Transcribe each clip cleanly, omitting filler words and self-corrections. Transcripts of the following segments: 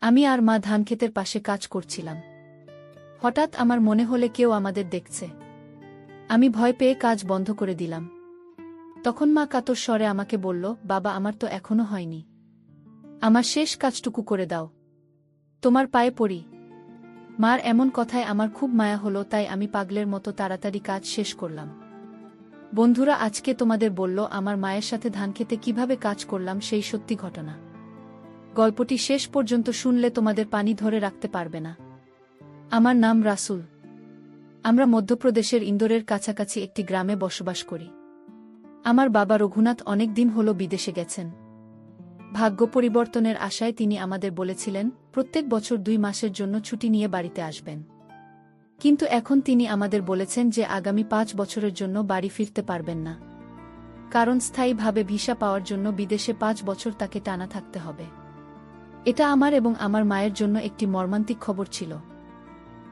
আমি আর মা ধানক্ষেতের পাশে কাজ করছিলাম। হঠাৎ আমার মনে হলে কেউ আমাদের দেখছে। আমি ভয় পেয়ে কাজ বন্ধ করে দিলাম। তখন মা কাতর স্বরে আমাকে বলল, বাবা, আমার তো এখনো হয়নি। আমার শেষ কাজটুকু করে দাও, তোমার পায়ে পড়ি। মার এমন কথায় আমার খুব মায়া হলো, তাই আমি পাগলের মতো তাড়াতাড়ি কাজ শেষ করলাম। বন্ধুরা, আজকে তোমাদের বলল আমার মায়ের সাথে ধানক্ষেতে কিভাবে কাজ করলাম সেই সত্যি ঘটনা। গল্পটি শেষ পর্যন্ত শুনলে তোমাদের পানি ধরে রাখতে পারবে না। আমার নাম রাসুল। আমরা মধ্যপ্রদেশের ইন্দোরের কাছাকাছি একটি গ্রামে বসবাস করি। আমার বাবা রঘুনাথ অনেক দিন হল বিদেশে গেছেন। ভাগ্য পরিবর্তনের আশায় তিনি আমাদের বলেছিলেন প্রত্যেক বছর 2 মাসের জন্য ছুটি নিয়ে বাড়িতে আসবেন। কিন্তু এখন তিনি আমাদের বলেছেন যে আগামী 5 বছরের জন্য বাড়ি ফিরতে পারবেন না। কারণ স্থায়ীভাবে ভিসা পাওয়ার জন্য বিদেশে 5 বছর তাকে টানা থাকতে হবে। এটা আমার এবং আমার মায়ের জন্য একটি মর্মান্তিক খবর ছিল।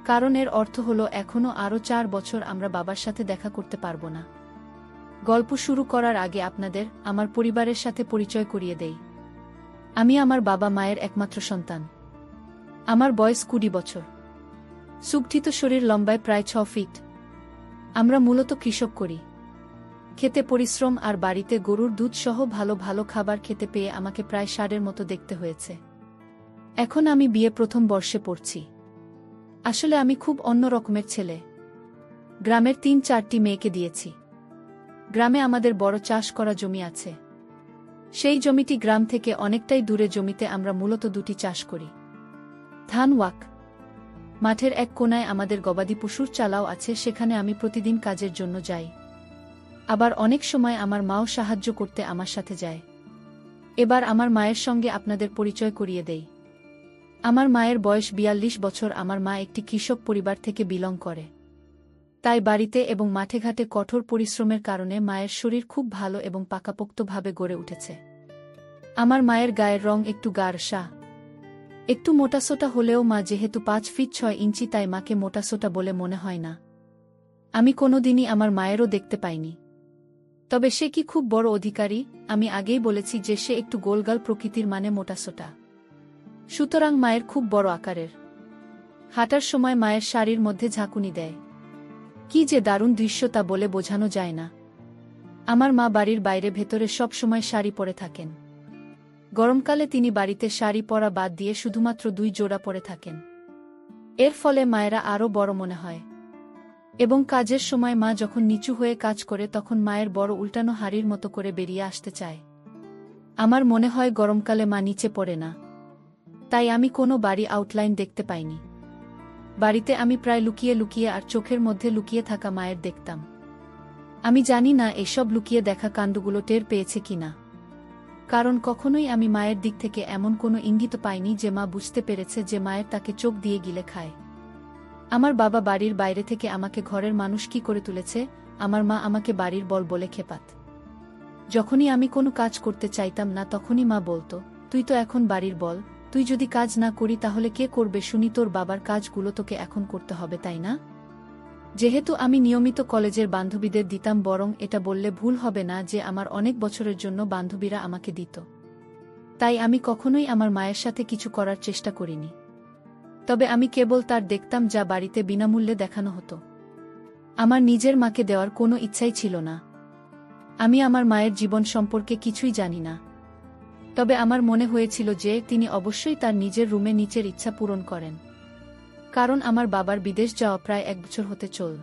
কারণ এর অর্থ হল এখনও আরও 4 বছর আমরা বাবার সাথে দেখা করতে পারব না। গল্প শুরু করার আগে আপনাদের আমার পরিবারের সাথে পরিচয় করিয়ে দেই। আমি আমার বাবা মায়ের একমাত্র সন্তান। আমার বয়স 20 বছর। সুগঠিত শরীর, লম্বায় প্রায় 6 ফিট। আমরা মূলত কৃষক করি। খেতে পরিশ্রম আর বাড়িতে গরুর দুধ সহ ভালো ভালো খাবার খেতে পেয়ে আমাকে প্রায় ষাঁড়ের মতো দেখতে হয়েছে। এখন আমি বিয়ে প্রথম বর্ষে পড়ছি। আসলে আমি খুব অন্য রকমের ছেলে। গ্রামের 3-4টি মেয়েকে দিয়েছি। গ্রামে আমাদের বড় চাষ করা জমি আছে। সেই জমিটি গ্রাম থেকে অনেকটাই দূরে। জমিতে আমরা মূলত 2টি চাষ করি, ধান ওয়াক। মাঠের এক কোনায় আমাদের গবাদি পশুর চালাও আছে, সেখানে আমি প্রতিদিন কাজের জন্য যাই। আবার অনেক সময় আমার মাও সাহায্য করতে আমার সাথে যায়। এবার আমার মায়ের সঙ্গে আপনাদের পরিচয় করিয়ে দেই। আমার মায়ের বয়স 42 বছর। আমার মা একটি কৃষক পরিবার থেকে বিলং করে। তাই বাড়িতে এবং মাঠে-ঘাটে কঠোর পরিশ্রমের কারণে মায়ের শরীর খুব ভালো এবং পাকাপোক্তভাবে গড়ে উঠেছে। আমার মায়ের গায়ের রং একটু গাঢ়, একটু মোটাসোটা হলেও মা যেহেতু 5 ফিট 6 ইঞ্চি, তাই মাকে মোটাসোটা বলে মনে হয় না। আমি কোনোদিনই আমার মায়েরও দেখতে পাইনি। তবে সে কি খুব বড় অধিকারী? আমি আগেই বলেছি যে সে একটু গোলগাল প্রকৃতির, মানে মোটাসোটা। সুতরাং মায়ের খুব বড় আকারের। হাঁটার সময় মায়ের শাড়ির মধ্যে ঝাঁকুনি দেয়। কি যে দারুণ দৃশ্য তা বলে বোঝানো যায় না। আমার মা বাড়ির বাইরে ভেতরে সব সময় শাড়ি পরে থাকেন। গরমকালে তিনি বাড়িতে শাড়ি পরা বাদ দিয়ে শুধুমাত্র 2 জোড়া পরে থাকেন। এর ফলে মায়েরা আরও বড় মনে হয়। এবং কাজের সময় মা যখন নিচু হয়ে কাজ করে তখন মায়ের বড় উল্টানো হাড়ির মতো করে বেরিয়ে আসতে চায়। আমার মনে হয় গরমকালে মা নিচে পড়ে না। তাই আমি কোনো বাড়ি আউটলাইন দেখতে পাইনি। বাড়িতে আমি প্রায় লুকিয়ে লুকিয়ে আর চোখের মধ্যে লুকিয়ে থাকা মায়ের দেখতাম। আমি জানি না এসব লুকিয়ে দেখা কাণ্ডগুলো টের পেয়েছে কিনা। কারণ কখনোই আমি মায়ের দিক থেকে এমন কোনো ইঙ্গিত পাইনি যে মা বুঝতে পেরেছে যে মায়ের তাকে চোখ দিয়ে গিলে খায়। আমার বাবা বাড়ির বাইরে থেকে আমাকে ঘরের মানুষ কি করে তুলেছে, আমার মা আমাকে বাড়ির বল বলে খেপাত। যখনই আমি কোনো কাজ করতে চাইতাম না তখনই মা বলতো, তুই তো এখন বাড়ির বল, তুই যদি কাজ না করি তাহলে কে করবে শুনি? তোর বাবার কাজগুলো তোকে এখন করতে হবে, তাই না? যেহেতু আমি নিয়মিত কলেজের বান্ধবীদের দিতাম, বরং এটা বললে ভুল হবে না যে আমার অনেক বছরের জন্য বান্ধবীরা আমাকে দিত। তাই আমি কখনোই আমার মায়ের সাথে কিছু করার চেষ্টা করিনি। তবে আমি কেবল তার দেখতাম যা বাড়িতে বিনামূল্যে দেখানো হতো। আমার নিজের মাকে দেওয়ার কোনো ইচ্ছাই ছিল না। আমি আমার মায়ের জীবন সম্পর্কে কিছুই জানি না। তবে আমার মনে হয়েছিল যে তিনি অবশ্যই তার নিজের রুমে নিচের ইচ্ছা পূরণ করেন। কারণ আমার বাবার বিদেশ যাওয়া প্রায় 1 বছর হতে চল।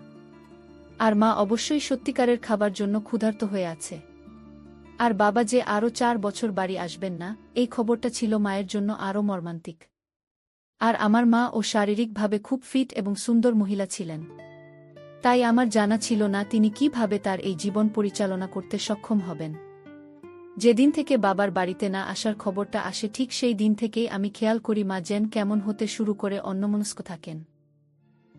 আর মা অবশ্যই সত্যিকারের খাবার জন্য ক্ষুধার্ত হয়ে আছে। আর বাবা যে আরও 4 বছর বাড়ি আসবেন না, এই খবরটা ছিল মায়ের জন্য আরও মর্মান্তিক। আর আমার মা ও শারীরিকভাবে খুব ফিট এবং সুন্দর মহিলা ছিলেন। তাই আমার জানা ছিল না তিনি কিভাবে তার এই জীবন পরিচালনা করতে সক্ষম হবেন। যেদিন থেকে বাবার বাড়িতে না আসার খবরটা আসে ঠিক সেই দিন থেকেই আমি খেয়াল করি মা যেন কেমন হতে শুরু করে অন্যমনস্ক থাকেন।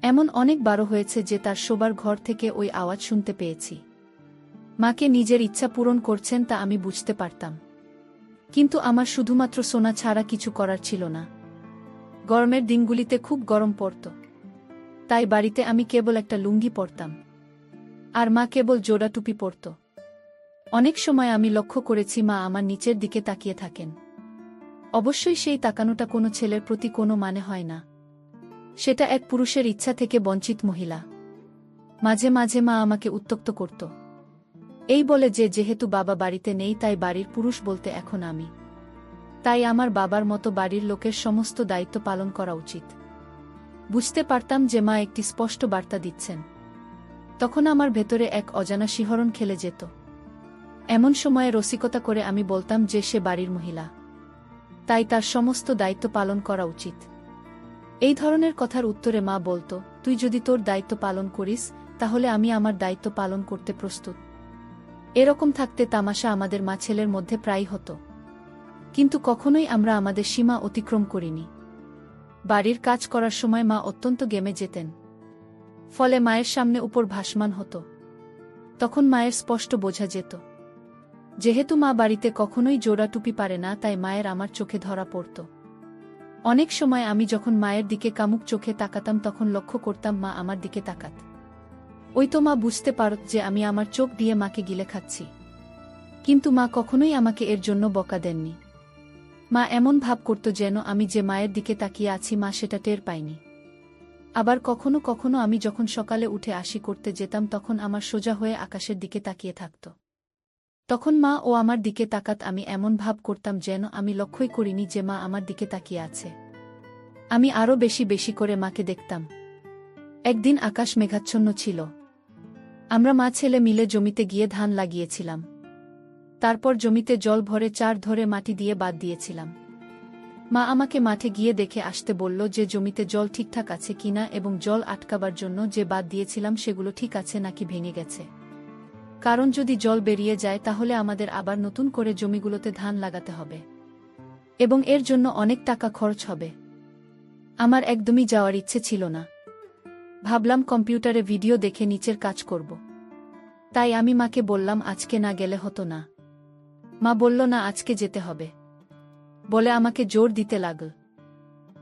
এমন অনেকবারও হয়েছে যে তার শোবার ঘর থেকে ওই আওয়াজ শুনতে পেয়েছি। মাকে নিজের ইচ্ছা পূরণ করছেন তা আমি বুঝতে পারতাম। কিন্তু আমার শুধুমাত্র শোনা ছাড়া কিছু করার ছিল না। গরমের দিনগুলিতে খুব গরম পড়ত। তাই বাড়িতে আমি কেবল একটা লুঙ্গি পরতাম। আর মা কেবল জোড়া টুপি পরত। অনেক সময় আমি লক্ষ্য করেছি মা আমার নিচের দিকে তাকিয়ে থাকেন। অবশ্যই সেই তাকানোটা কোনো ছেলের প্রতি কোনো মানে হয় না। সেটা এক পুরুষের ইচ্ছা থেকে বঞ্চিত মহিলা। মাঝে মাঝে মা আমাকে উত্ত্যক্ত করত, এই বলে যে যেহেতু বাবা বাড়িতে নেই তাই বাড়ির পুরুষ বলতে এখন আমি, তাই আমার বাবার মতো বাড়ির লোকের সমস্ত দায়িত্ব পালন করা উচিত। বুঝতে পারতাম যে মা একটি স্পষ্ট বার্তা দিচ্ছেন। তখন আমার ভেতরে এক অজানা শিহরণ খেলে যেত। এমন সময়ে রসিকতা করে আমি বলতাম যে সে বাড়ির মহিলা, তাই তার সমস্ত দায়িত্ব পালন করা উচিত। এই ধরনের কথার উত্তরে মা বলতো, তুই যদি তোর দায়িত্ব পালন করিস তাহলে আমি আমার দায়িত্ব পালন করতে প্রস্তুত। এরকম থাকতে তামাশা আমাদের মা ছেলের মধ্যে প্রায়ই হতো, কিন্তু কখনোই আমরা আমাদের সীমা অতিক্রম করিনি। বাড়ির কাজ করার সময় মা অত্যন্ত গেমে যেতেন, ফলে মায়ের সামনে উপর ভাসমান হতো। তখন মায়ের স্পষ্ট বোঝা যেত। যেহেতু মা বাড়িতে কখনোই জোড়া টুপি পারে না, তাই মায়ের আমার চোখে ধরা পড়ত। অনেক সময় আমি যখন মায়ের দিকে কামুক চোখে তাকাতাম তখন লক্ষ্য করতাম মা আমার দিকে তাকাত। ওই তো মা বুঝতে পারত যে আমি আমার চোখ দিয়ে মাকে গিলে খাচ্ছি, কিন্তু মা কখনোই আমাকে এর জন্য বকা দেননি। মা এমন ভাব করত যেন আমি যে মায়ের দিকে তাকিয়ে আছি মা সেটা টের পাইনি। আবার কখনো কখনো আমি যখন সকালে উঠে আসি করতে যেতাম তখন আমার সোজা হয়ে আকাশের দিকে তাকিয়ে থাকত। তখন মা ও আমার দিকে তাকাত, আমি এমন ভাব করতাম যেন আমি লক্ষ্যই করিনি যে মা আমার দিকে তাকিয়ে আছে। আমি আরও বেশি বেশি করে মাকে দেখতাম। একদিন আকাশ মেঘাচ্ছন্ন ছিল। আমরা মা ছেলে মিলে জমিতে গিয়ে ধান লাগিয়েছিলাম। তারপর জমিতে জল ভরে চার ধরে মাটি দিয়ে বাদ দিয়েছিলাম। মা আমাকে মাঠে গিয়ে দেখে আসতে বলল যে জমিতে জল ঠিকঠাক আছে কিনা এবং জল আটকাবার জন্য যে বাদ দিয়েছিলাম সেগুলো ঠিক আছে নাকি ভেঙে গেছে। কারণ যদি জল বেরিয়ে যায় তাহলে আমাদের আবার নতুন করে জমিগুলোতে ধান লাগাতে হবে এবং এর জন্য অনেক টাকা খরচ হবে। আমার একদমই যাওয়ার ইচ্ছে ছিল না। ভাবলাম কম্পিউটারে ভিডিও দেখে নিচের কাজ করব। তাই আমি মাকে বললাম আজকে না গেলে হতো না। মা বলল না, আজকে যেতে হবে বলে আমাকে জোর দিতে লাগল।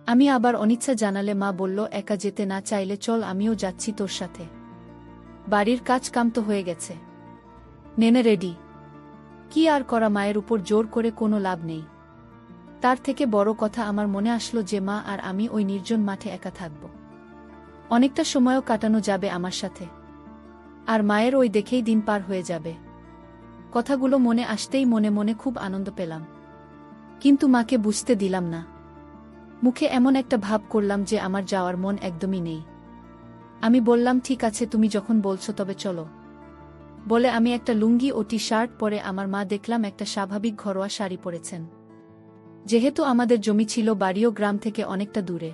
আমি আবার অনিচ্ছা জানালে মা বলল, একা যেতে না চাইলে চল, আমিও যাচ্ছি তোর সাথে। বাড়ির কাজ কাম তো হয়ে গেছে, নেনে রেডি। কি আর করা, মায়ের উপর জোর করে কোনো লাভ নেই। তার থেকে বড় কথা আমার মনে আসলো যে মা আর আমি ওই নির্জন মাঠে একা থাকব। অনেকটা সময়ও কাটানো যাবে আমার সাথে, আর মায়ের ওই দেখেই দিন পার হয়ে যাবে। কথাগুলো মনে আসতেই মনে মনে খুব আনন্দ পেলাম, কিন্তু মাকে বুঝতে দিলাম না। মুখে এমন একটা ভাব করলাম যে আমার যাওয়ার মন একদমই নেই। আমি বললাম, ঠিক আছে, তুমি যখন বলছো তবে চলো বলে আমি একটা লুঙ্গি ও টি শার্ট পরে আমার মা দেখলাম একটা স্বাভাবিক ঘরোয়া শাড়ি পরেছেন। যেহেতু আমাদের জমি ছিল বাড়িও গ্রাম থেকে অনেকটা দূরে,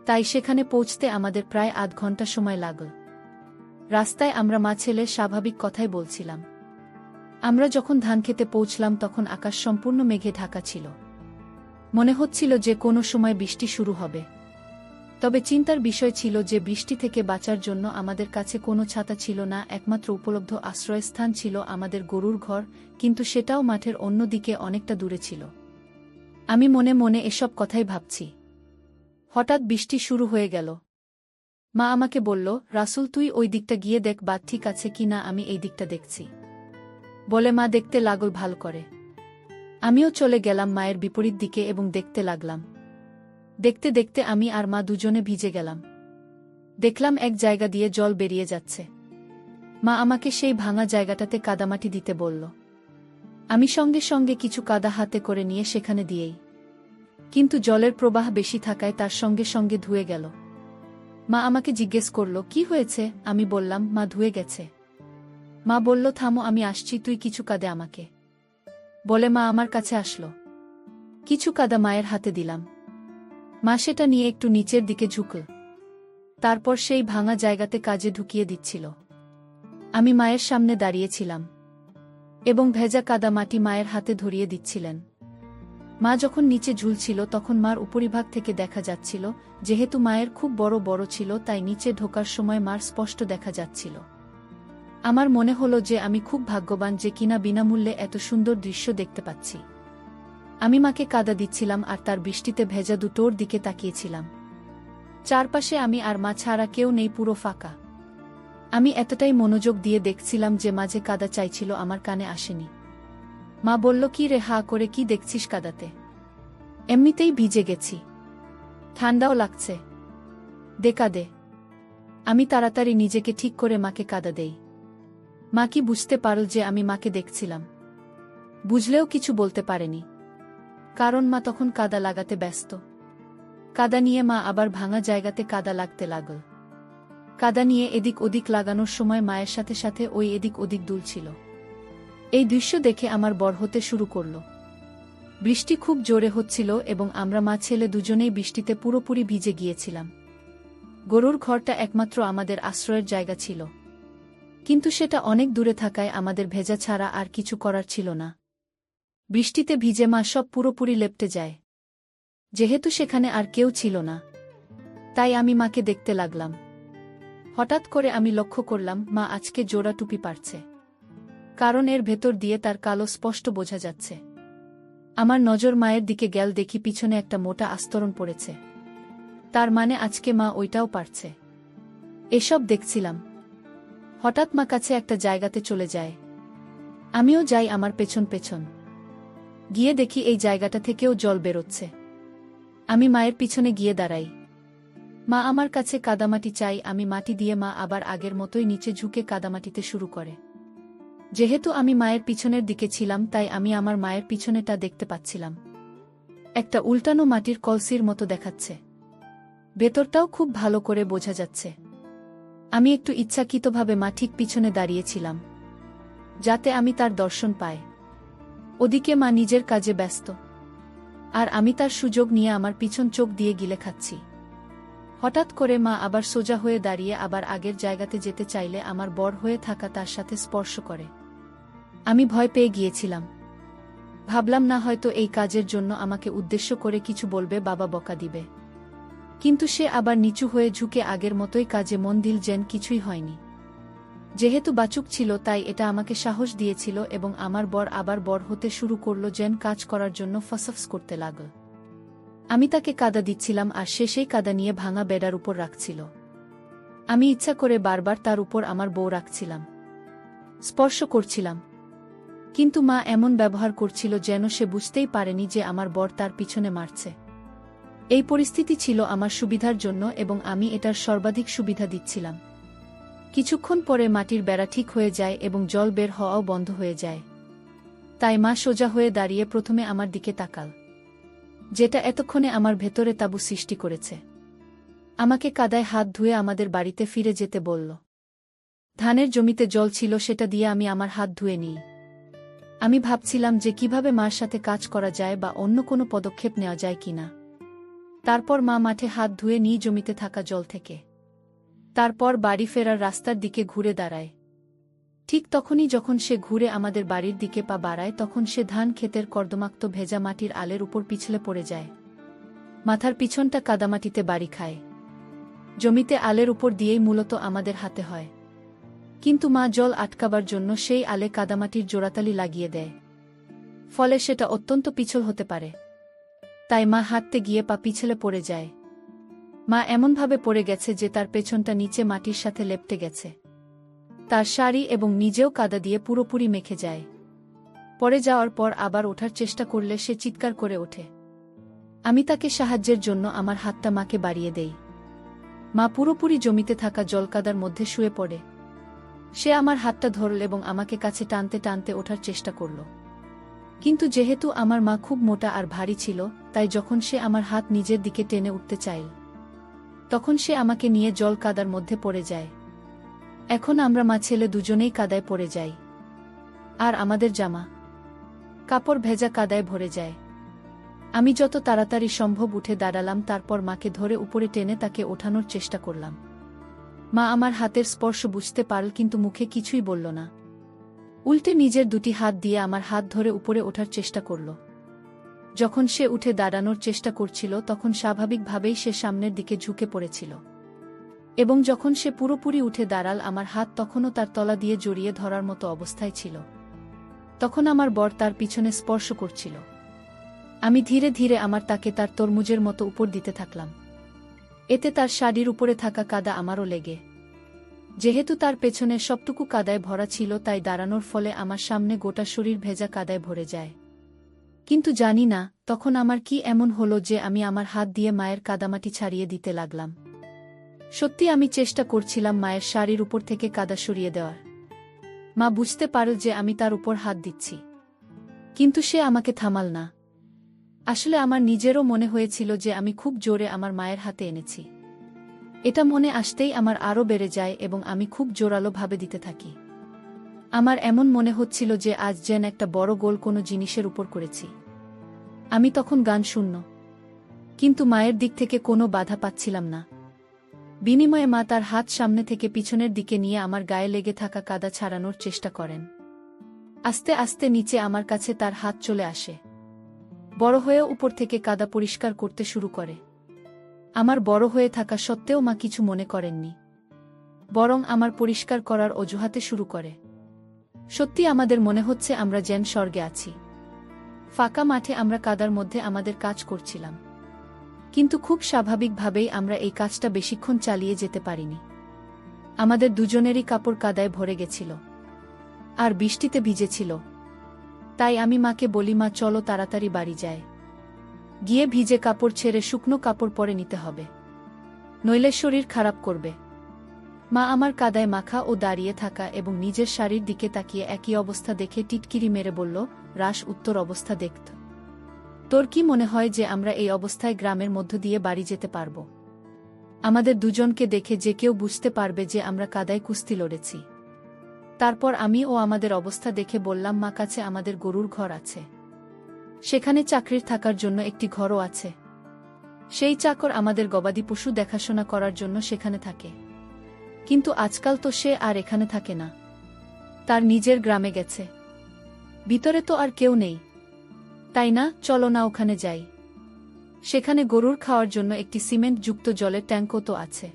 তাই সেখানে পৌঁছতে আমাদের প্রায় আধ ঘন্টা সময় লাগল। রাস্তায় আমরা মা ছেলে স্বাভাবিক কথাই বলছিলাম। আমরা যখন ধান খেতে পৌঁছলাম তখন আকাশ সম্পূর্ণ মেঘে ঢাকা ছিল। মনে হচ্ছিল যে কোনো সময় বৃষ্টি শুরু হবে। তবে চিন্তার বিষয় ছিল যে বৃষ্টি থেকে বাঁচার জন্য আমাদের কাছে কোনো ছাতা ছিল না। একমাত্র উপলব্ধ আশ্রয়স্থান ছিল আমাদের গরুর ঘর, কিন্তু সেটাও মাঠের অন্য দিকে অনেকটা দূরে ছিল। আমি মনে মনে এসব কথাই ভাবছি। হঠাৎ বৃষ্টি শুরু হয়ে গেল। মা আমাকে বলল, রাসুল, তুই ওই দিকটা গিয়ে দেখ বাদ ঠিক আছে কি না, আমি এই দিকটা দেখছি বলে মা দেখতে লাগল ভালো করে। আমিও চলে গেলাম মায়ের বিপরীত দিকে এবং দেখতে লাগলাম। দেখতে দেখতে আমি আর মা দুজনে ভিজে গেলাম। দেখলাম এক জায়গা দিয়ে জল বেরিয়ে যাচ্ছে। মা আমাকে সেই ভাঙা জায়গাটাতে কাদামাটি দিতে বলল। আমি সঙ্গে সঙ্গে কিছু কাদা হাতে করে নিয়ে সেখানে দিয়েই, কিন্তু জলের প্রবাহ বেশি থাকায় তার সঙ্গে সঙ্গে ধুয়ে গেল। মা আমাকে জিজ্ঞেস করল, কি হয়েছে? আমি বললাম, মা ধুয়ে গেছে। মা বলল, থামো, আমি আসছি, তুই কিছু কাদে আমাকে বলে মা আমার কাছে আসলো। কিছু কাদা মায়ের হাতে দিলাম। মা সেটা নিয়ে একটু নিচের দিকে ঝুঁকল, তারপর সেই ভাঙা জায়গাতে কাজে ঢুকিয়ে দিচ্ছিল। আমি মায়ের সামনে দাঁড়িয়েছিলাম এবং ভেজা কাদা মাটি মায়ের হাতে ধরিয়ে দিচ্ছিলেন। মা যখন নিচে ঝুলছিল তখন মার উপরিভাগ থেকে দেখা যাচ্ছিল। যেহেতু মায়ের খুব বড় বড় ছিল তাই নিচে ঢোকার সময় মার স্পষ্ট দেখা যাচ্ছিল। আমার মনে হলো যে আমি খুব ভাগ্যবান যে কিনা বিনামূল্যে এত সুন্দর দৃশ্য দেখতে পাচ্ছি। আমি মাকে কাদা দিচ্ছিলাম আর তার বৃষ্টিতে ভেজা দুটোর দিকে তাকিয়েছিলাম। চারপাশে আমি আর মা ছাড়া কেউ নেই, পুরো ফাঁকা। আমি এতটাই মনোযোগ দিয়ে দেখছিলাম যে মাঝে কাদা চাইছিল, আমার কানে আসেনি। মা বলল, কি রে, হা করে কি দেখছিস কাদাতে? এমনিতেই ভিজে গেছি, ঠান্ডাও লাগছে। দে কাঁদে। আমি তাড়াতাড়ি নিজেকে ঠিক করে মাকে কাঁদা দেই। মা কি বুঝতে পারল যে আমি মাকে দেখছিলাম? বুঝলেও কিছু বলতে পারেনি, কারণ মা তখন কাদা লাগাতে ব্যস্ত। কাদা নিয়ে মা আবার ভাঙা জায়গাতে কাদা লাগতে লাগল। কাদা নিয়ে এদিক ওদিক লাগানোর সময় মায়ের সাথে সাথে ওই এদিক ওদিক দুলছিল। এই দৃশ্য দেখে আমার বর হতে শুরু করল। বৃষ্টি খুব জোরে হচ্ছিল এবং আমরা মা ছেলে দুজনেই বৃষ্টিতে পুরোপুরি ভিজে গিয়েছিলাম। গরুর ঘরটা একমাত্র আমাদের আশ্রয়ের জায়গা ছিল, কিন্তু সেটা অনেক দূরে থাকায় আমাদের ভেজা ছাড়া আর কিছু করার ছিল না। বৃষ্টিতে ভিজে মা সব পুরোপুরি লেপ্টে যায়। যেহেতু সেখানে আর কেউ ছিল না, তাই আমি মাকে দেখতে লাগলাম। হঠাৎ করে আমি লক্ষ্য করলাম মা আজকে জোড়া টুপি পারছে, কারণ এর ভেতর দিয়ে তার কালো স্পষ্ট বোঝা যাচ্ছে। আমার নজর মায়ের দিকে গেল, দেখি পিছনে একটা মোটা আস্তরণ পড়েছে। তার মানে আজকে মা ওইটাও পারছে। এসব দেখছিলাম, হঠাৎ মা কাছে একটা জায়গাতে চলে যায়। আমিও যাই আমার পেছন পেছন। গিয়ে দেখি এই জায়গাটা থেকেও জল বেরোচ্ছে। আমি মায়ের পিছনে গিয়ে দাঁড়াই। মা আমার কাছে কাদামাটি চাই, আমি মাটি দিয়ে মা আবার আগের মতোই নিচে ঝুঁকে কাদামাটিতে শুরু করে। যেহেতু আমি মায়ের পিছনের দিকে ছিলাম, তাই আমি আমার মায়ের পিছনেটা দেখতে পাচ্ছিলাম। একটা উল্টানো মাটির কলসির মতো দেখাচ্ছে। ভেতরটাও খুব ভালো করে বোঝা যাচ্ছে। আমি একটু ইচ্ছাকৃতভাবে মা ঠিক পিছনে দাঁড়িয়েছিলাম, যাতে আমি তার দর্শন পাই। ওদিকে মা নিজের কাজে ব্যস্ত, আর আমি তার সুযোগ নিয়ে আমার পিছন চোখ দিয়ে গিলে খাচ্ছি। হঠাৎ করে মা আবার সোজা হয়ে দাঁড়িয়ে আবার আগের জায়গাতে যেতে চাইলে আমার বর হয়ে থাকা তার সাথে স্পর্শ করে। আমি ভয় পেয়ে গিয়েছিলাম। ভাবলাম না হয়তো এই কাজের জন্য আমাকে উদ্দেশ্য করে কিছু বলবে, বাবা বকা দিবে। কিন্তু সে আবার নিচু হয়ে ঝুঁকে আগের মতোই কাজে মন দিল, যেন কিছুই হয়নি। যেহেতু বাচুক ছিল, তাই এটা আমাকে সাহস দিয়েছিল এবং আমার বর আবার বর হতে শুরু করল, যেন কাজ করার জন্য ফসফস করতে লাগল। আমি তাকে কাদা দিচ্ছিলাম আর সে সেই কাদা নিয়ে ভাঙা বেড়ার উপর রাখছিল। আমি ইচ্ছা করে বারবার তার উপর আমার বউ রাখছিলাম, স্পর্শ করছিলাম। কিন্তু মা এমন ব্যবহার করছিল যেন সে বুঝতেই পারেনি যে আমার বর তার পিছনে মারছে। এই পরিস্থিতি ছিল আমার সুবিধার জন্য এবং আমি এটার সর্বাধিক সুবিধা দিচ্ছিলাম। কিছুক্ষণ পরে মাটির বেড়া ঠিক হয়ে যায় এবং জল বের হওয়াও বন্ধ হয়ে যায়। তাই মা সোজা হয়ে দাঁড়িয়ে প্রথমে আমার দিকে তাকাল, যেটা এতক্ষণে আমার ভেতরে তাঁবু সৃষ্টি করেছে। আমাকে কাদায় হাত ধুয়ে আমাদের বাড়িতে ফিরে যেতে বলল। ধানের জমিতে জল ছিল, সেটা দিয়ে আমি আমার হাত ধুয়ে নিই। আমি ভাবছিলাম যে কিভাবে মার সাথে কাজ করা যায় বা অন্য কোনো পদক্ষেপ নেওয়া যায় কিনা। তারপর মা মাঠে হাত ধুয়ে নিই জমিতে থাকা জল থেকে। তারপর বাড়ি ফেরার রাস্তার দিকে ঘুরে দাঁড়ায়। ঠিক তখনই যখন সে ঘুরে আমাদের বাড়ির দিকে পা বাড়ায়, তখন সে ধান ক্ষেতের কর্দমাক্ত ভেজা মাটির আলের উপর পিছলে পড়ে যায়। মাথার পিছনটা কাদামাটিতে বাড়ি খায়। জমিতে আলের উপর দিয়েই মূলত আমাদের হাতে হয়, কিন্তু মা জল আটকাবার জন্য সেই আলে কাদামাটির জোড়াতালি লাগিয়ে দেয়, ফলে সেটা অত্যন্ত পিছল হতে পারে। তাই মা হাঁটতে গিয়ে পা পিছলে পড়ে যায়। মা এমনভাবে পড়ে গেছে যে তার পেছনটা নিচে মাটির সাথে লেপ্টে গেছে। তার শাড়ি এবং নিজেও কাদা দিয়ে পুরোপুরি মেখে যায়। পড়ে যাওয়ার পর আবার ওঠার চেষ্টা করলে সে চিৎকার করে ওঠে। আমি তাকে সাহায্যের জন্য আমার হাতটা মাকে বাড়িয়ে দেই। মা পুরোপুরি জমিতে থাকা জলকাদার মধ্যে শুয়ে পড়ে। সে আমার হাতটা ধরল এবং আমাকে কাছে টানতে টানতে ওঠার চেষ্টা করল। কিন্তু যেহেতু আমার মা খুব মোটা আর ভারী ছিল, তাই যখন সে আমার হাত নিজের দিকে টেনে উঠতে চাইল, তখন সে আমাকে নিয়ে জল কাদার মধ্যে পড়ে যায়। এখন আমরা মা ছেলে দুজনেই কাদায় পড়ে যাই, আর আমাদের জামা কাপড় ভেজা কাদায় ভরে যায়। আমি যত তাড়াতাড়ি সম্ভব উঠে দাঁড়ালাম, তারপর মাকে ধরে উপরে টেনে তাকে ওঠানোর চেষ্টা করলাম। মা আমার হাতের স্পর্শ বুঝতে পারল, কিন্তু মুখে কিছুই বলল না। উল্টে নিজের দুটি হাত দিয়ে আমার হাত ধরে উপরে ওঠার চেষ্টা করল। যখন সে উঠে দাঁড়ানোর চেষ্টা করছিল, তখন স্বাভাবিকভাবেই সে সামনের দিকে ঝুঁকে পড়েছিল, এবং যখন সে পুরোপুরি উঠে দাঁড়াল, আমার হাত তখনও তার তলা দিয়ে জড়িয়ে ধরার মতো অবস্থায় ছিল। তখন আমার বর তার পিছনে স্পর্শ করছিল। আমি ধীরে ধীরে আমার তাকে তার তরমুজের মতো উপর দিতে থাকলাম। এতে তার শাড়ির উপরে থাকা কাদা আমারও লেগে। যেহেতু তার পেছনের সবটুকু কাদায় ভরা ছিল, তাই দাঁড়ানোর ফলে আমার সামনে গোটা শরীর ভেজা কাদায় ভরে যায়। কিন্তু জানি না তখন আমার কি এমন হলো যে আমি আমার হাত দিয়ে মায়ের কাদামাটি ছাড়িয়ে দিতে লাগলাম। সত্যি আমি চেষ্টা করছিলাম মায়ের শাড়ির উপর থেকে কাদা সরিয়ে দেওয়ার। মা বুঝতে পারল যে আমি তার উপর হাত দিচ্ছি, কিন্তু সে আমাকে থামাল না। আসলে আমার নিজেরও মনে হয়েছিল যে আমি খুব জোরে আমার মায়ের হাতে এনেছি। এটা মনে আসতেই আমার আরও বেড়ে যায় এবং আমি খুব জোরালো ভাবে দিতে থাকি। আমার এমন মনে হচ্ছিল যে আজ যেন একটা বড় গোল কোনো জিনিসের উপর করেছি। আমি তখন গান শূন্য, কিন্তু মায়ের দিক থেকে কোনো বাধা পাচ্ছিলাম না। বিনিময়ে মা তার হাত সামনে থেকে পিছনের দিকে নিয়ে আমার গায়ে লেগে থাকা কাদা ছাড়ানোর চেষ্টা করেন। আস্তে আস্তে নিচে আমার কাছে তার হাত চলে আসে। বড় হয়েও উপর থেকে কাদা পরিষ্কার করতে শুরু করে। আমার বড় হয়ে থাকা সত্ত্বেও মা কিছু মনে করেননি, বরং আমার পরিষ্কার করার অজুহাতে শুরু করে। সত্যি আমাদের মনে হচ্ছে আমরা যেন স্বর্গে আছি। ফাঁকা মাঠে আমরা কাদার মধ্যে আমাদের কাজ করছিলাম, কিন্তু খুব স্বাভাবিকভাবেই আমরা এই কাজটা বেশিক্ষণ চালিয়ে যেতে পারিনি। আমাদের দুজনেরই কাপড় কাদায় ভরে গেছিল, আর বৃষ্টিতে ভিজেছিল। তাই আমি মাকে বলি, মা চলো তাড়াতাড়ি বাড়ি যায়, গিয়ে ভিজে কাপড় ছেড়ে শুকনো কাপড় পরে নিতে হবে, নইলে শরীর খারাপ করবে। মা আমার কাদায় মাখা ও দাঁড়িয়ে থাকা এবং নিজের শাড়ির দিকে তাকিয়ে একই অবস্থা দেখে টিটকিরি মেরে বলল, রাস উত্তর অবস্থা দেখত। তোর কি মনে হয় যে আমরা এই অবস্থায় গ্রামের মধ্য দিয়ে বাড়ি যেতে পারব? আমাদের দুজনকে দেখে যে কেউ বুঝতে পারবে যে আমরা কাদায় কুস্তি লড়েছি। তারপর আমি ও আমাদের অবস্থা দেখে বললাম, মা কাছে আমাদের গরুর ঘর আছে, সেখানে চাকরির থাকার জন্য একটি ঘরও আছে। সেই চাকর আমাদের গবাদি পশু দেখাশোনা করার জন্য সেখানে থাকে, কিন্তু আজকাল তো সে আর এখানে থাকে না, তার নিজের গ্রামে গেছে। ভিতরে তো আর কেউ নেই, তাই না? চলো না ওখানে যাই। সেখানে গরুর খাওয়ার জন্য একটি সিমেন্টযুক্ত জলের ট্যাঙ্কও তো আছে।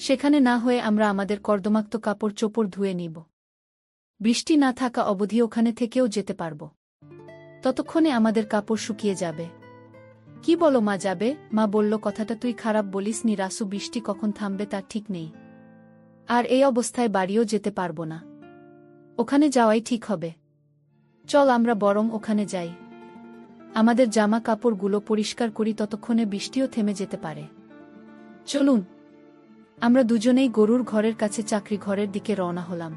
সেখানে না হয়ে আমরা আমাদের কর্দমাক্ত কাপড় চোপড় ধুয়ে নিব। বৃষ্টি না থাকা অবধি ওখানে থেকেও যেতে পারব। ততক্ষণে আমাদের কাপড় শুকিয়ে যাবে। কি বলো মা, যাবে? মা বলল, কথাটা তুই খারাপ বলিস নি রাসু, বৃষ্টি কখন থামবে তার ঠিক নেই, আর এই অবস্থায় বাড়িও যেতে পারব না। ওখানে যাওয়াই ঠিক হবে। চল আমরা বরং ওখানে যাই, আমাদের জামা কাপড়গুলো পরিষ্কার করি, ততক্ষণে বৃষ্টিও থেমে যেতে পারে। চলুন। আমরা দুজনেই গরুর ঘরের কাছে চাকরি ঘরের দিকে রওনা হলাম।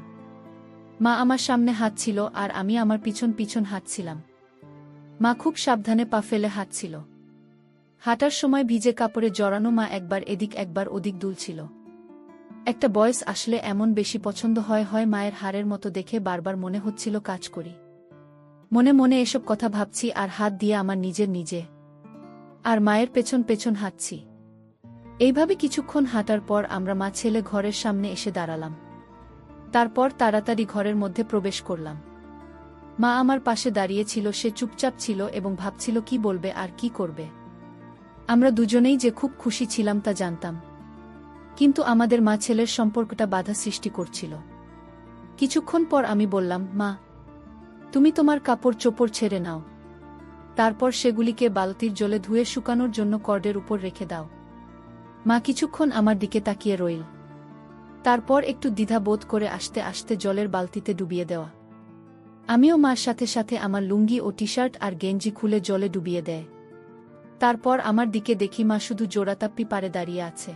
মা আমার সামনে হাঁটছিল আর আমি আমার পিছন পিছন হাঁটছিলাম। মা খুব সাবধানে পা ফেলে হাঁটছিল। হাঁটার সময় ভিজে কাপড়ে জড়ানো মা একবার এদিক একবার ওদিক দুলছিল। একটা বয়স আসলে এমন বেশি পছন্দ হয় মায়ের হাড়ের মতো দেখে বারবার মনে হচ্ছিল কাজ করি। মনে মনে এসব কথা ভাবছি আর হাত দিয়ে আমার নিজে আর মায়ের পেছন পেছন হাঁটছি। এইভাবে কিছুক্ষণ হাঁটার পর আমরা মা ছেলে ঘরের সামনে এসে দাঁড়ালাম। তারপর তাড়াতাড়ি ঘরের মধ্যে প্রবেশ করলাম। মা আমার পাশে দাঁড়িয়েছিল, সে চুপচাপ ছিল এবং ভাবছিল কি বলবে আর কি করবে। আমরা দুজনেই যে খুব খুশি ছিলাম তা জানতাম, কিন্তু আমাদের মা ছেলের সম্পর্কটা বাধা সৃষ্টি করছিল। কিছুক্ষণ পর আমি বললাম, মা তুমি তোমার কাপড় চোপড় ছেড়ে নাও, তারপর সেগুলিকে বালতির জলে ধুয়ে শুকানোর জন্য কর্ডের উপর রেখে দাও। মা কিছুক্ষণ আমার দিকে তাকিয়ে রইল, তারপর একটু দ্বিধা বোধ করে আস্তে আস্তে জলের বালতিতে ডুবিয়ে দেওয়া। আমিও মার সাথে সাথে আমার লুঙ্গি ও টি শার্ট আর গেঞ্জি খুলে জলে ডুবিয়ে দেয়। তারপর আমার দিকে দেখি মা শুধু জোড়াতাপ্পি পারে দাঁড়িয়ে আছে।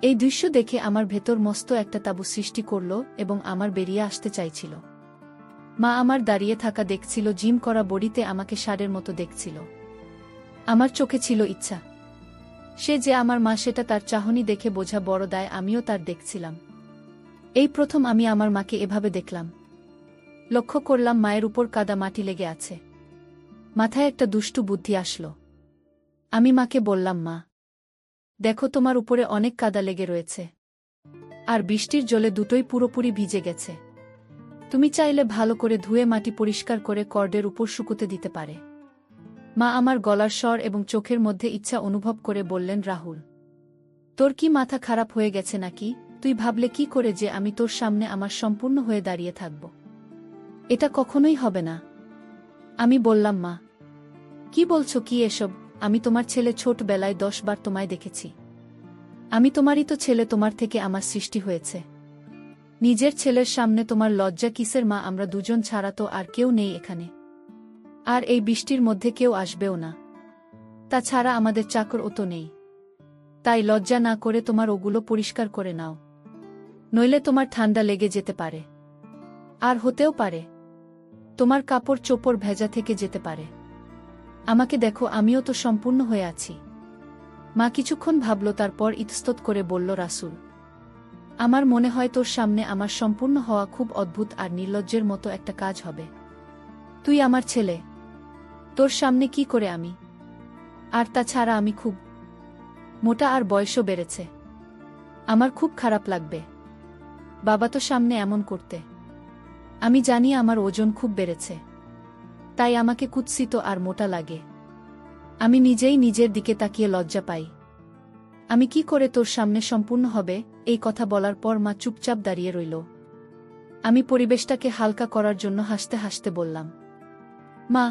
এই দৃশ্য দেখে আমার ভেতর মস্ত একটা তাঁবু সৃষ্টি করল এবং আমার বেরিয়ে আসতে চাইছিল। মা আমার দাঁড়িয়ে থাকা দেখছিল, জিম করা বডিতে আমাকে ষাঁড়ের মতো দেখছিল। আমার চোখে ছিল ইচ্ছা। সে যে আমার মা সেটা তার চাহনি দেখে বোঝা বড় দায়, আমিও তার দেখছিলাম। এই প্রথম আমি আমার মাকে এভাবে দেখলাম। লক্ষ্য করলাম মায়ের উপর কাদা মাটি লেগে আছে। মাথায় একটা দুষ্টু বুদ্ধি আসলো। আমি মাকে বললাম, মা দেখো, তোমার উপরে অনেক কাদা লেগে রয়েছে, আর বৃষ্টির জলে দুটোই পুরোপুরি ভিজে গেছে। তুমি চাইলে ভালো করে ধুয়ে মাটি পরিষ্কার করে কর্ডের উপর শুকোতে দিতে পারে। মা আমার গলার স্বর এবং চোখের মধ্যে ইচ্ছা অনুভব করে বললেন, রাহুল তোর কি মাথা খারাপ হয়ে গেছে নাকি? তুই ভাবলে কি করে যে আমি তোর সামনে আমার সম্পূর্ণ হয়ে দাঁড়িয়ে থাকব? এটা কখনোই হবে না। আমি বললাম, মা কি বলছো কি এসব? আমি তোমার ছেলে, ছোটবেলায় 10 বার তোমায় দেখেছি। আমি তোমারই তো ছেলে, তোমার থেকে আমার সৃষ্টি হয়েছে। নিজের ছেলের সামনে তোমার লজ্জা কিসের? মা আমরা দুজন ছাড়া তো আর কেউ নেই এখানে। আর এই বৃষ্টির মধ্যে কেউ আসবেও না। তাছাড়া আমাদের চাকর তো নেই। তাই লজ্জা না করে তোমার ওগুলো পরিষ্কার করে নাও, নইলে তোমার ঠান্ডা লেগে যেতে পারে। আর হতেও পারে তোমার কাপড় চোপড় ভেজা থেকে যেতে পারে। আমাকে দেখো, আমিও তো সম্পূর্ণ হয়ে আছি। মা কিছুক্ষণ ভাবল, তারপর ইতস্তত করে বলল, রাসূল, আমার মনে হয় তোর সামনে আমার সম্পূর্ণ হওয়া খুব অদ্ভুত আর নির্লজ্জের মতো একটা কাজ হবে। তুই আমার ছেলে, তোর সামনে কি করে আমি? আর তাছাড়া আমি খুব মোটা আর বয়সও বেড়েছে। আমার খুব খারাপ লাগবে বাবা তো সামনে এমন করতে। আমি জানি আমার ওজন খুব বেড়েছে, তাই আমাকে কুৎসিত আর মোটা লাগে। আমি নিজেই নিজের দিকে তাকিয়ে লজ্জা পাই। আমি কি করে তোর সামনে সম্পূর্ণ হবে? এই কথা বলার পর মা চুপচাপ দাঁড়িয়ে রইল। আমি পরিবেশটাকে হালকা করার জন্য হাসতে হাসতে বললাম, মা,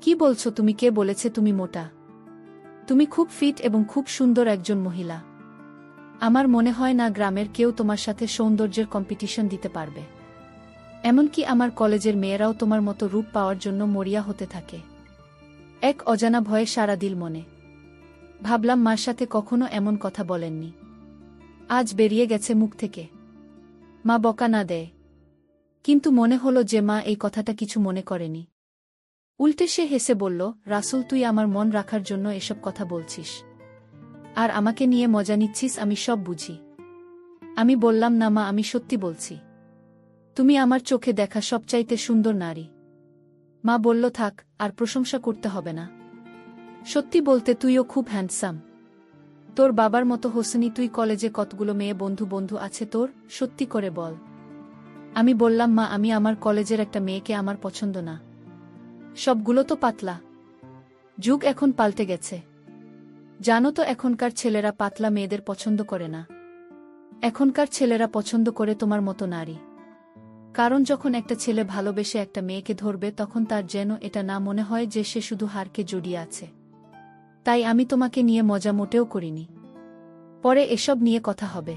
কি বলছো তুমি? কে বলেছে তুমি মোটা? তুমি খুব ফিট এবং খুব সুন্দর একজন মহিলা। আমার মনে হয় না গ্রামের কেউ তোমার সাথে সৌন্দর্যের কম্পিটিশন দিতে পারবে। এমনকি আমার কলেজের মেয়েরাও তোমার মতো রূপ পাওয়ার জন্য মরিয়া হতে থাকে। এক অজানা ভয়ে সারা দিল মনে। ভাবলাম মার সাথে কখনো এমন কথা বলেননি, আজ বেরিয়ে গেছে মুখ থেকে। মা বকা না দেয়, কিন্তু মনে হলো যে মা এই কথাটা কিছু মনে করেনি। উল্টে সে হেসে বলল, রাসূল, তুই আমার মন রাখার জন্য এসব কথা বলছিস আর আমাকে নিয়ে মজা নিচ্ছিস। আমি সব বুঝি। আমি বললাম, না মা, আমি সত্যি বলছি। তুমি আমার চোখে দেখা সবচাইতে সুন্দর নারী। মা বলল, থাক, আর প্রশংসা করতে হবে না। সত্যি বলতে তুইও খুব হ্যান্ডসাম। তোর বাবার মতো হোসেনি। তুই কলেজে কতগুলো মেয়ে বন্ধু আছে তোর? সত্যি করে বল। আমি বললাম, মা, আমি আমার কলেজের একটা মেয়েকে আমার পছন্দ না। সবগুলো তো পাতলা। যুগ এখন পাল্টে গেছে। জানো তো, এখনকার ছেলেরা পাতলা মেয়েদের পছন্দ করে না। এখনকার ছেলেরা পছন্দ করে তোমার মতো নারী। কারণ যখন একটা ছেলে ভালোবেসে একটা মেয়েকে ধরবে, তখন তার যেন এটা না মনে হয় যে সে শুধু হারকে জড়িয়ে আছে। তাই আমি তোমাকে নিয়ে মজা মোটেও করিনি। পরে এসব নিয়ে কথা হবে।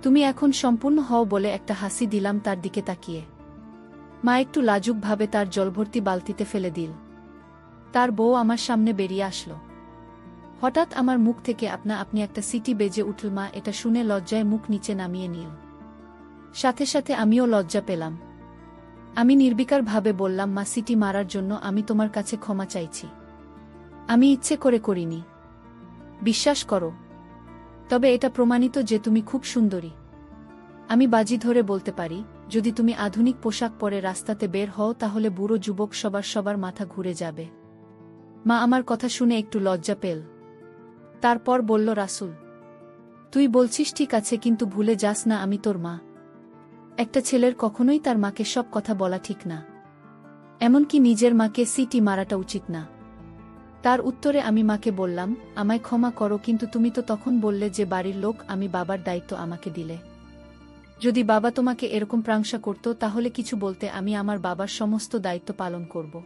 তুমি এখন সম্পূর্ণ হও বলে একটা হাসি দিলাম তার দিকে তাকিয়ে। মা একটু লাজুকভাবে তার জলভর্তি বালতিতে ফেলে দিল। তার বউ আমার সামনে বেরিয়ে আসলো। হঠাৎ আমার মুখ থেকে আপনা আপনি একটা সিটি বেজে উঠল। মা এটা শুনে লজ্জায় মুখ নিচে নামিয়ে নিল। সাথে সাথে আমিও লজ্জা পেলাম। আমি নির্বিকারভাবে বললাম, মা, সিটি মারার জন্য আমি তোমার কাছে ক্ষমা চাইছি। আমি ইচ্ছে করে করিনি। বিশ্বাস করো। তবে এটা প্রমাণিত যে তুমি খুব সুন্দরী। আমি বাজি ধরে বলতে পারি, যদি তুমি আধুনিক পোশাক পরে রাস্তাতে বের হও, তাহলে বুড়ো যুবক সবার মাথা ঘুরে যাবে। মা আমার কথা শুনে একটু লজ্জা পেল। তারপর বলল, রাসূল, তুই বলছিস ঠিক আছে, কিন্তু ভুলে যাস না আমি তোর মা। একটা ছেলের কখনোই তার মাকে সব কথা বলা ঠিক না। এমনকি নিজের মাকে সিটি মারাটা উচিত না। তার উত্তরে আমি মাকে বললাম, আমায় ক্ষমা করো, কিন্তু তুমি তো তখন বললে যে বাড়ির লোক, আমি বাবার দায়িত্ব আমাকে দিলে। যদি বাবা তোমাকে এরকম প্রাংশা করত, তাহলে কিছু বলতে, আমি আমার বাবার সমস্ত দায়িত্ব পালন করব।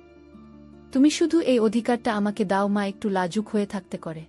তুমি শুধু এই অধিকারটা আমাকে দাও। মা একটু লাজুক হয়ে থাকতে করে।